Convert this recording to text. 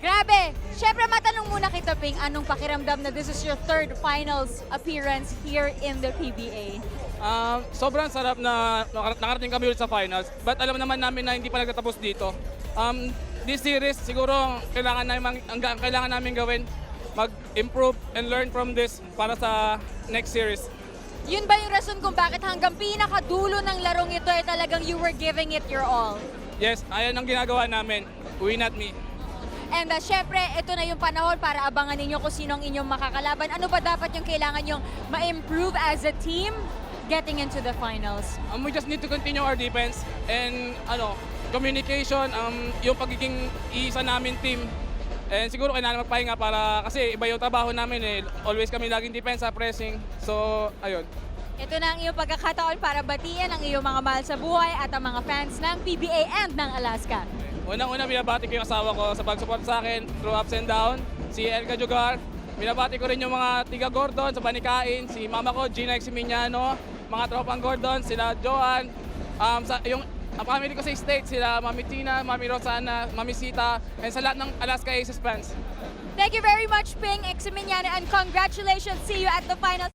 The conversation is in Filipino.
Grabe! Syempre matanong muna kita, Ping, anong pakiramdam na this is your third finals appearance here in the PBA? Sobrang sarap na nakarating kami ulit sa finals. But alam naman namin na hindi pa nagtatapos dito. This series, siguro kailangan namin gawin, mag-improve and learn from this para sa next series. Yun ba yung rason kung bakit hanggang pinakadulo ng larong ito ay talagang you were giving it your all? Yes, ayan ang ginagawa namin. We not me. And syempre, ito na yung panahon para abangan ninyo kung sino ang inyong makakalaban. Ano ba dapat yung kailangan yung ma-improve as a team getting into the finals? We just need to continue our defense and communication, yung pagiging isa namin team. And siguro kailangan magpahinga kasi iba yung trabaho namin eh. Always kami laging defense pressing. So, ayun. Ito na ang iyong pagkakataon para batiin ang iyong mga mahal sa buhay at ang mga fans ng PBA and ng Alaska. Unang-una, binabati ko yung asawa ko sa pag-support sa akin through ups and down. Si Elka Jugar. Binabati ko rin yung mga tiga Gordon sa Banikain. Si mama ko, Gina Eximignano. Mga tropang Gordon, sila Joan. Yung family ko sa States, sila Mami Tina, Mami Rosana, Mami Sita, and sa lahat ng Alaska Aces fans. Thank you very much, Ping Eximignano, and congratulations! See you at the finals.